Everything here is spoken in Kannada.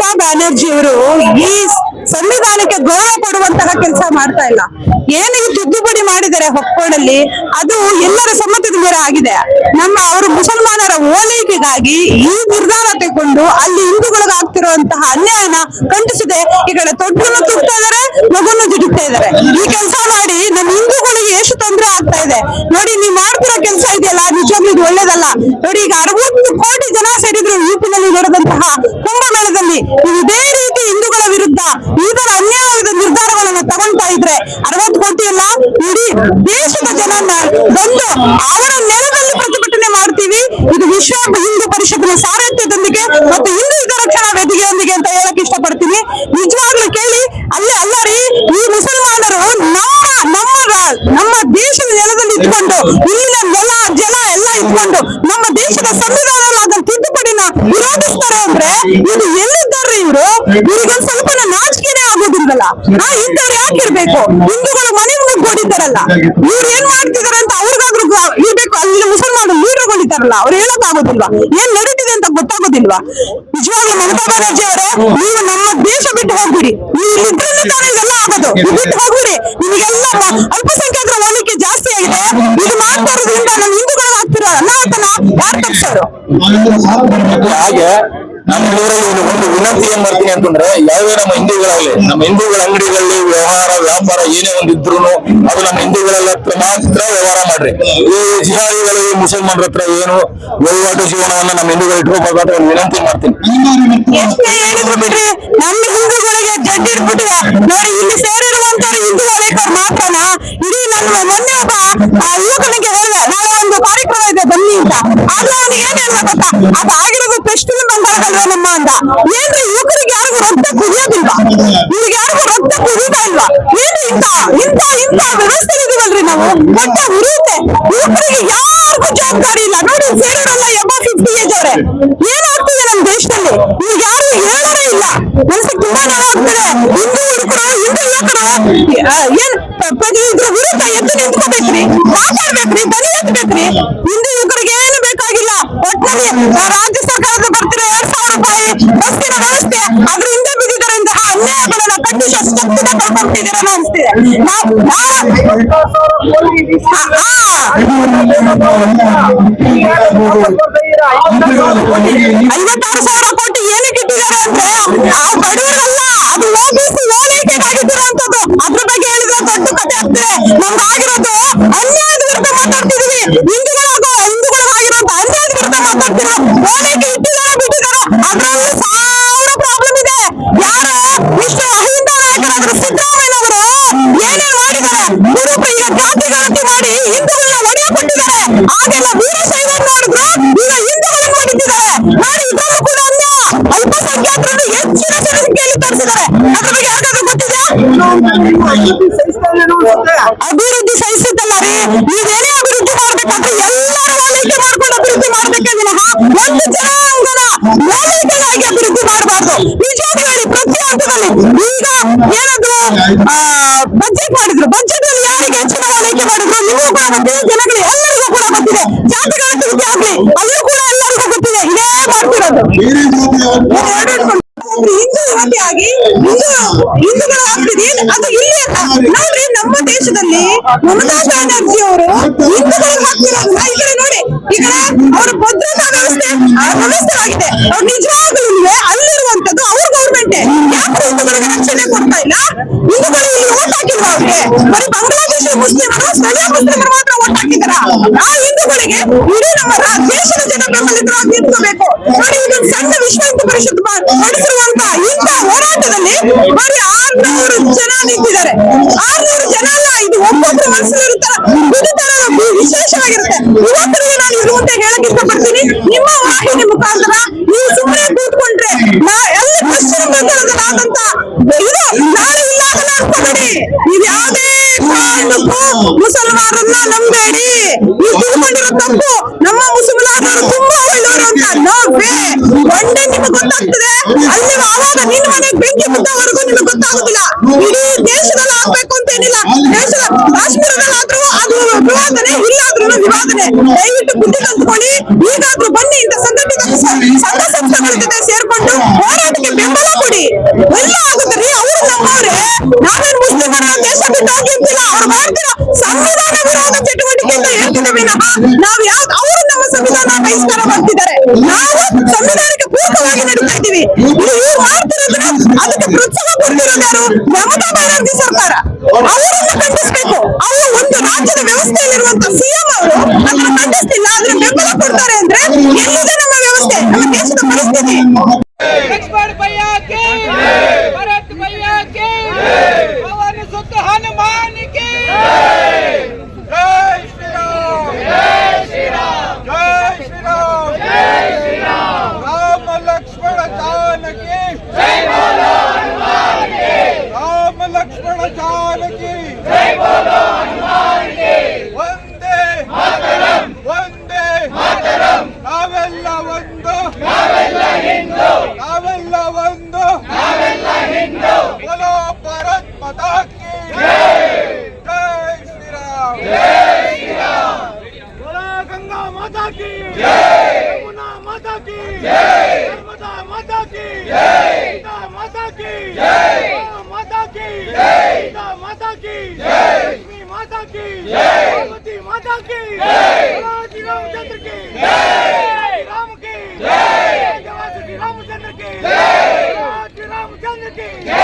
ಮಮತಾ ಬ್ಯಾನರ್ಜಿ ಅವರು ಈ ಸಂವಿಧಾನಕ್ಕೆ ಗೌರವ ಕೊಡುವಂತಹ ಕೆಲಸ ಮಾಡ್ತಾ ಇಲ್ಲ. ಏನಿಗೆ ತಿದ್ದುಪಡಿ ಮಾಡಿದ್ದಾರೆ ಹೊಕ್ಕೋಡಲ್ಲಿ, ಅದು ಎಲ್ಲರ ಸಮ್ಮತದ ಮೇರೆ ಆಗಿದೆ. ಅವರು ಮುಸಲ್ಮಾನರ ಓಲೈಕೆಗಾಗಿ ಈ ನಿರ್ಧಾರ ತಗೊಂಡು ಅಲ್ಲಿ ಹಿಂದೂಗಳಿಗೆ ಆಗ್ತಿರುವಂತಹ ಅನ್ಯಾಯನ ಖಂಡಿಸದೆ ಈ ಕಡೆ ತೊಟ್ಟನ್ನು ತುಡ್ತಾ ಇದಾರೆ, ಮಗುವನ್ನು ಜಿಡುತ್ತಾ ಇದಾರೆ. ಈ ಕೆಲಸ ಮಾಡಿ ನಮ್ಮ ಹಿಂದೂಗಳಿಗೆ ಎಷ್ಟು ತೊಂದರೆ ಆಗ್ತಾ ಇದೆ ನೋಡಿ. ನೀವು ಮಾಡ್ತಿರೋ ಕೆಲಸ ಇದೆಯಲ್ಲ, ನಿಜವಾಗ್ಲೂ ಇದು ಒಳ್ಳೇದಲ್ಲ ನೋಡಿ. ಈಗ 60 ಕೋಟಿ ಜನ ಸೇರಿದ್ರು ಯುಪಿನಲ್ಲಿ ನಡೆದಂತಹ ಕುಂಭಮೇಳದಲ್ಲಿ. ಇದೇ ರೀತಿ ಹಿಂದೂಗಳ ವಿರುದ್ಧ ಈ ತರ ಅನ್ಯಾಯದ ನಿರ್ಧಾರಗಳನ್ನ ತಗೊಳ್ತಾ ಇದ್ರೆ 60 ಕೋಟಿ ಅಲ್ಲ, ಇಡೀ ದೇಶದ ಜನನ್ನ ಬಂದು ಅವರ ನೆಲದಲ್ಲಿ ಪ್ರತಿಭಟನೆ ಮಾಡ್ತೀವಿ. ಇದು ವಿಶ್ವ ಹಿಂದೂ ಪರಿಷತ್ತಿನ ಸಾರಥ್ಯದೊಂದಿಗೆ ಮತ್ತು ಹಿಂದೂ ಹಿತರಕ್ಷಣಾ ವೇದಿಕೆಯೊಂದಿಗೆ ಅಂತ ಹೇಳಕ್ ಇಷ್ಟಪಡ್ತೀನಿ. ನಿಜವಾಗ್ಲೂ ಕೇಳಿ, ಅಲ್ಲೇ ಅಲ್ಲ ರೀ, ಈ ಮುಸಲ್ಮಾನರು ನಮ್ಮ ದೇಶದ ನೆಲದಲ್ಲಿ ಇಟ್ಕೊಂಡು, ಇಲ್ಲಿನ ನೆಲ ಜಲ ಎಲ್ಲ ಇಟ್ಕೊಂಡು ನಮ್ಮ ದೇಶದ ಸಂವಿಧಾನದ ತಿದ್ದುಪಡಿನ ವಿರೋಧಿಸ್ತಾರೆ ಅಂದ್ರೆ ಇದು ಎಲ್ಲಿದ್ದಾರೆ ಇವರು? ಇವರಿಗೆ ಸ್ವಲ್ಪ ನಾಚಿಕೆನೆ ಆಗೋದಿಲ್ವಲ್ಲ? ಇಂಥವ್ರು ಯಾಕಿರ್ಬೇಕು? ಹಿಂದೂಗಳು ಮನೆ ಗೋಡಿದ್ದಾರಲ್ಲ, ಇವ್ರು ಏನ್ ಮಾಡ್ತಿದಾರೆ ಅಂತ ಅವ್ರಿಗಾದ್ರೂ ಇರ್ಬೇಕು. ಅಲ್ಲಿ ಮುಸಲ್ಮಾನ ಲೀಡರ್ಗಳಿದ್ದಾರಲ್ಲ, ಅವ್ರು ಹೇಳಕ್ ಆಗೋದಿಲ್ವಾ? ಏನ್ ನಡೀತಿದೆ ಅಂತ ಗೊತ್ತಾಗೋದಿಲ್ವಾ? ನಿಜವಾಗ್ಲೂ ಮಮತಾ ಬ್ಯಾನರ್ಜಿ ಅವರೇ, ನೀವು ನಮ್ಮ ದೇಶ ಬಿಟ್ಟು ಹೋಗ್ಬಿಡಿ. ನೀವು ಇಲ್ಲಿ ಇದ್ರಿಂದ ತಾನೇ ಇದೆಲ್ಲ ಆಗೋದು. ಬಿಟ್ಟು ಹೋಗ್ಬಿಡಿ. ನಿಮಗೆಲ್ಲ ಅಲ್ಪಸಂಖ್ಯಾತರ ಓಲೈಕೆ ಜಾಸ್ತಿ ಆಗಿದೆ. ಇದು ಮಾಡ್ತಾ ಇರೋದ್ರಿಂದ ನಮ್ಮ ಹಿಂದೂಗಳಿಗೆ ಆಗ್ತಿರೋ ಅನಾಹುತನ ಯಾರು ತಪ್ಪಿಸೋರು? ಹಾಗೆ ನಮ್ಮ ಊರಲ್ಲಿ ಒಂದು ವಿನಂತಿ ಏನ್ ಮಾಡ್ತೀನಿ ಅಂತಂದ್ರೆ, ಯಾವುದೇ ನಮ್ಮ ಹಿಂದೂಗಳ ಅಂಗಡಿಗಳಲ್ಲಿ ವ್ಯವಹಾರ ವ್ಯಾಪಾರ ಏನೇ ಒಂದಿದ್ರು ಅದು ನಮ್ಮ ಹಿಂದೂಗಳ ಹತ್ರ ಮಾತ್ರ ವ್ಯವಹಾರ ಮಾಡ್ರಿ. ಈ ಜಿಹಾದಿಗಳು ಮುಸಲ್ಮಾನರ ಹತ್ರ ಏನು ವಹಿವಾಟು ಜೀವನವನ್ನ ನಮ್ಮ ಹಿಂದೂಗಳು ಇಟ್ಕೋಬೇಕು ಅಂತ ಒಂದು ವಿನಂತಿ ಮಾಡ್ತೀನಿ. ಹೇಳಿದ್ರು ಬಿಡ್ರಿ, ನಮ್ಮ ಹಿಂದೂಗಳಿಗೆ ಜಡ್ಡಿ ಇಟ್ಬಿಟ್ಟಿದೆ ನೋಡಿ. ಇಲ್ಲಿ ಸೇರಿರುವಂತವ್ರು ಹಿಂದೂ ಅನೇಕರು ಮಾತ್ರನ? ಇಡೀ ನನ್ನ ಮೊನ್ನೆ ಒಬ್ಬ ಯುವಕನಿಗೆ ಹೇಳಿದೆ, ನಾಳೆ ಒಂದು ಕಾರ್ಯಕ್ರಮ ಇದೆ ಬನ್ನಿ ಅಂತ. ಆಗ ಅವನಿಗೆ ಏನ್ ಹೇಳ್ದ ಗೊತ್ತಾ? ಅದು ಆಗಿರೋದು ಪಶ್ಚಿಮ ಬಂಗಾಳದಲ್ವ ನಮ್ಮ ಅಂದ. ಏನ್ರಿ ಯುವಕರಿಗೆ ಯಾರಿಗೂ ರಕ್ತ ಕುದಿಯೋದಿಲ್ವಾ? ಇವ್ರಿಗೆ ಯಾರಿಗೂ ರಕ್ತ ಕುದೀತಾ ಇಲ್ವಾ? ಏನು ಇಂತ ವ್ಯವಸ್ಥೆ ಇದೀವಲ್ರಿ ನಾವು? ರಕ್ತ ಉರಿಯುತ್ತೆ. ಯುವಕರಿಗೆ ಯಾರಿಗೂ ಜವಾಬ್ದಾರಿ ಇಲ್ಲ ನೋಡಿ. ಸೇರಿರಲ್ಲ ಎಬೋ 50 ಏಜ್ ಅವ್ರೆ. ಏನಾಗ್ತಿದೆ ನಮ್ಮ ದೇಶದಲ್ಲಿ? ಇವ್ರಿಗೆ ಯಾರು ಹೇಳೋರೇ ಇಲ್ಲ. ಮನಸ್ಸಿಗೆ ತುಂಬಾ ನೋವಾಗ್ತದೆ. ಹಿಂದೂ ಹುಡುಗರು, ಹಿಂದೂ ಯುವಕರು ಏನ್ ಇದ್ರ ವಿರುದ್ಧ ಎದ್ದು ನಿಂತ್ಕೋಬೇಕ್ರಿ, ಮಾತಾಡ್ಬೇಕ್ರಿ, ದನಿ ಎತ್ತಬೇಕ್ರಿ. ಹಿಂದೂ ಯುವಕರಿಗೆ ಏನು ಬೇಕಾಗಿಲ್ಲ. ಒಟ್ಟಿನಲ್ಲಿ ರಾಜ್ಯ ಸರ್ಕಾರದ ಬರ್ತಿರೋ 2000 ರೂಪಾಯಿ ಬಸ್ಸಿನ ವ್ಯವಸ್ಥೆ, ಅದ್ರ ಹಿಂದೆ ಬಿದ್ದಿದ್ದರಂತಹ ಅನ್ಯಾಯಗಳನ್ನ ಖಂಡಿಸಿ ಶಕ್ತಿನ ಕಳ್ಕೊಂಡ್ಬಿಟ್ಟಿದ್ದೀರ ಅನಿಸ್ತಿದೆ. 56,000 ಕೋಟಿ ಏನಕ್ಕೆ ಇಟ್ಟಿದ್ದಾರೆ ಅಂದ್ರೆ ಆ ಬಡವರಲ್ಲ, ಅದು ಓಬಿಸಿ ಓಲೈಕೆಗಾಗಿದ್ದಿರುವಂತದ್ದು. ಅದ್ರ ಬಗ್ಗೆ ಹೇಳಿದ್ರೆ ದೊಡ್ಡ ಕತೆ ಆಗ್ತದೆ. ನಮ್ಗಾಗಿರೋದು ಅನ್ಯಾಯದ ವಿರುದ್ಧ ಮಾತಾಡ್ತಿದೀವಿ. ಹಿಂದೂಗಳಿಗಾಗಿರುವಂತ ಅನ್ಯಾಯದ ವಿರುದ್ಧ ಮಾತಾಡ್ತಿರೋ ಓಲೈಕೆ ಇಟ್ಟಿದ್ದಾರೆ ಬಿಟ್ಟಿದ್ದಾರೆ. ಅದ್ರಲ್ಲಿ 1000 ಪ್ರಾಬ್ಲಮ್ ಇದೆ. ಯಾರು ಇಷ್ಟು ಅಹಿಂದ ನಾಯಕರಾದ್ರು ಸಿದ್ದರಾಮಯ್ಯನವರು ಏನೇನ್ ಮಾಡಿದ್ದಾರೆ? ಈಗ ಜಾತಿ ಗಣತಿ ಮಾಡಿ ಹಿಂದೂಗಳನ್ನ ಹೊಡೆಯಕೊಟ್ಟಿದ್ದಾರೆ. ಆಗೆಲ್ಲ ವೀರಶೈವರ್ ಮಾಡಿದ್ರು, ಈಗ ಹಿಂದೂಗಳನ್ನ ಹೊಡಿತಿದ್ದಾರೆ ನೋಡಿ. ಇದರಲ್ಲೂ ಕೂಡ ಅನ್ಯಾಯ. ಅಲ್ಪಸಂಖ್ಯಾತರನ್ನು ಹೆಚ್ಚಿನ ಸಂಖ್ಯೆಯಲ್ಲಿ ತರಿಸಿದ್ದಾರೆ. ಅದ್ರ ಬಗ್ಗೆ ಯಾರಿಗಾದ್ರೂ ಗೊತ್ತಿದೆ? ಅಭಿವೃದ್ಧಿ ಸಹಿಸುತ್ತಲ್ಲ ರೀ. ನೀವೇನೇ ಅಭಿವೃದ್ಧಿ ಮಾಡ್ಬೇಕಾದ್ರೆ ಎಲ್ಲರೂ ಓಲೈಕೆ ಮಾಡ್ಕೊಂಡು ಅಭಿವೃದ್ಧಿ ಮಾಡ್ಬೇಕೆ ವಿನಃ ಒಂದು ಜನಾಂಗದ ಓಲೈಕೆಗಾಗಿ ಅಭಿವೃದ್ಧಿ ಮಾಡಬಾರ್ದು. ನಿಜವಾಗ್ಲೂ ಹೇಳಿ, ಪ್ರತಿ ಹಂತದಲ್ಲಿ ಈಗ ಏನಾದ್ರು ಬಜೆಟ್ ಮಾಡಿದ್ರು, ಬಜೆಟ್ ಅಲ್ಲಿ ಯಾರಿಗೆ ಹೆಚ್ಚಿನ ಓಲೈಕೆ ಮಾಡಿದ್ರು ನಿಮಗೂ ಕೂಡ ಗೊತ್ತಿದೆ, ಜನಗಳು ಎಲ್ಲರಿಗೂ ಕೂಡ ಗೊತ್ತಿದೆ. ಜಾತಿ ಗಣತಿ ಆಗ್ಲಿ ಅಲ್ಲೂ ಕೂಡ ಎಲ್ಲರಿಗೂ ಗೊತ್ತಿದೆ. ಇದೇ ಮಾಡ್ತಿರೋದು. ಹಿಂದೂ ಯುವತಿಯಾಗಿ ಹಿಂದೂಗಳ ಆಗ್ತಿದೆ ಅದು ಇಲ್ಲಿ ಅಂತ ನೋಡ್ರಿ. ನಮ್ಮ ದೇಶದಲ್ಲಿ ಮಮತಾ ಬ್ಯಾನರ್ಜಿ ಅವರು ಹಿಂದೂಗಳಿಗೆ ಹಾಕ್ತಿರೋದನ್ನ ಈ ಕಡೆ ನೋಡಿ. ಈ ಕಡೆ ಅವರ ಭದ್ರತಾ ವ್ಯವಸ್ಥೆವಾಗಿದೆ. ಅವ್ರು ನಿಜವಾಗ್ಲೂ ಅಲ್ಲಿರುವಂತದ್ದು ಅವ್ರ ಗೌರ್ಮೆಂಟ್. ಯಾಕೆ ಹಿಂದೂಗಳಿಗೆ ರಕ್ಷಣೆ ಕೊಡ್ತಾ ಇಲ್ಲ? ಹಿಂದೂಗಳು ಇಲ್ಲಿ ಓಟ್ ಹಾಕಿಲ್ವಾ ಅವ್ರಿಗೆ? ಬರೀ ಬಾಂಗ್ಲಾದೇಶ ಮುಸ್ಲಿಮರು, ಸ್ಥಳೀಯ ಮುಸ್ಲಿಮರು ಮಾತ್ರ ಓಟ್ ಹಾಕಿದಾರ? ಆ ಹಿಂದೂಗಳಿಗೆ ಇಡೀ ನಮ್ಮ ದೇಶದ ಜನ ಬೆಂಬಲಿತರಾಗಿ ನಿಂತ್ಕೋಬೇಕು ನೋಡಿ. ಇದೊಂದು ಸಣ್ಣ ವಿಶ್ವ ಹಿಂದೂ ಪರಿಷತ್ ನಡೆಸಿರುವಂತ ಇಂಥ ಹೋರಾಟದಲ್ಲಿ ಬರೀ 600 ಜನ ನಿಂತಿದ್ದಾರೆ. 600 ಜನ ಅಲ್ಲ, ಇದು ಒಬ್ಬೊಬ್ಬರ ಮನಸ್ಸಲ್ಲಿರುತ್ತಲ್ಲ ಕುದಿತನ ವಿಶೇಷವಾಗಿರುತ್ತೆ. ಯುವಕರಿಗೆ ನಾನು ಇದ್ರ ಮುಂದೆ ಹೇಳಕ್ ಇಷ್ಟಪಡ್ತೀನಿ, ನಿಮ್ಮ ವಾಹಿನಿ ಮುಖಾಂತರ ನೀವು ಸುಮ್ಮನೆ ಕೂತ್ಕೊಂಡ್ರೆ ಎಲ್ಲ ಪಶ್ಚಿಮ ಬಂಗಾಳದಲ್ಲಾದಂತ ಇದು ನಾಳೆ ಇಲ್ಲ ಅದನ್ನ ಅನ್ಕೋಬೇಡಿ. ನೀವು ಯಾವುದೇ ಕಾರಣಕ್ಕೂ ಮುಸಲ್ಮಾನರನ್ನ ನಂಬೇಡಿ. ನೀವು ತಿಳ್ಕೊಂಡಿರೋ ತಪ್ಪು. ನಮ್ಮ ಮುಸಲ್ಮಾನರು ತುಂಬಾ ಒಳ್ಳೆಯವರು ಅಂತ ನೋ ವೇ. ಒಂದೇ ನಿಮಗೆ ಗೊತ್ತಾಗ್ತದೆ. ಅಲ್ಲಿ ಆವಾಗ ನಿನ್ನ ಮನೆಗೆ ಬೆಂಕಿ ಬಿದ್ದವರೆಗೂ ನಿಮಗೆ ಗೊತ್ತಾಗುದಿಲ್ಲ. ಇಡೀ ದೇಶದಲ್ಲಿ ಆಗ್ಬೇಕು ಅಂತ ಏನಿಲ್ಲ. ದೇಶದ ಕಾಶ್ಮೀರದಲ್ಲಾದ್ರೂ ಅದು ವಿವಾದನೆ, ಇಲ್ಲಾದ್ರೂ ವಿವಾದನೆ. ದಯವಿಟ್ಟು ಬುದ್ಧಿ ಕಲ್ತ್ಕೊಳ್ಳಿ. ಈಗಾದ್ರೂ ಬನ್ನಿ, ಇಂಥ ಸಂಘ ಸಂಸ್ಥೆಗಳ ಜೊತೆ ಸೇರ್ಕೊಂಡು ಹೋರಾಟಕ್ಕೆ ಬೆಂಬಲ ಕೊಡಿ ಎಲ್ಲ ಆಗುತ್ತೀರಿ. ಅವ್ರು ನಮ್ಮವ್ರೆ, ನಾವೇನ್ ಮುಸ್ಲಿಮರ ದೇಶ ಬಿಟ್ಟು ಹೋಗಿರ್ತಿಲ್ಲ. ಅವ್ರು ಮಾಡ್ತಿರೋ ಸಂವಿಧಾನ ವಿರೋಧ ಚಟುವಟಿಕೆ ಅಂತ ಹೇಳ್ತಿದ್ದೆ ವಿನಃ ನಾವ್ ಯಾವ್ದು ಅವರು ನಮ್ಮ ಸಂವಿಧಾನ ಬಹಿಷ್ಕಾರ ಮಾಡ್ತಿದ್ದಾರೆ. ನಾವು ಸಂವಿಧಾನಕ್ಕೆ ಪೂರಕವಾಗಿ ನಡೀತಾ ಇದ್ದೀವಿ. ಇವ್ರು ಮಾಡ್ತಿರೋದನ್ನ ಅದಕ್ಕೆ ಪ್ರೋತ್ಸಾಹ ಕೊಡ್ತಿರೋದು ಯಾರು? ಮಮತಾ ಬ್ಯಾನರ್ಜಿ ಸರ್ಕಾರ. ಅವರನ್ನು ಖಂಡಿಸ್ಬೇಕು. ಅವರು ಒಂದು ರಾಜ್ಯದ ವ್ಯವಸ್ಥೆಯಲ್ಲಿರುವಂತ ಸಿಎಂ ಅವರು ಅದನ್ನು ಖಂಡಿಸ್ತಿಲ್ಲ, ಅದ್ರ ಬೆಂಬಲ ಕೊಡ್ತಾರೆ ಅಂದ್ರೆ ಎಲ್ಲಿದೆ ನಮ್ಮ ವ್ಯವಸ್ಥೆ, ನಮ್ಮ ದೇಶದ ಪರಿಸ್ಥಿತಿ? लक्ष्मण भैया के भरत भैया के पवन सुत हनुमान के जय श्री राम जय श्री राम जय श्री राम जय श्री राम राम लक्ष्मण जानकी जय बोलो हनुमान के राम लक्ष्मण जानकी जय बोलो हनुमान के वंदे मातरम वंदे मातरम नावेल्ल ಒಂದು ನಾವೆಲ್ಲ ಹಿಂದೂ ನಾವೆಲ್ಲ ಒಂದು ನಾವೆಲ್ಲ ಹಿಂದೂ बोलो भारत माता की जय जय श्री राम जय श्री राम बोलो गंगा माता की जय यमुना माता की जय नर्मदा माता की जय गीता माता की जय माता की जय गीता माता की जय लक्ष्मी माता की जय पार्वती माता की जय श्री रामचंद्र की जय राम की जय श्री रामचंद्र की जय श्री रामचंद्र की जय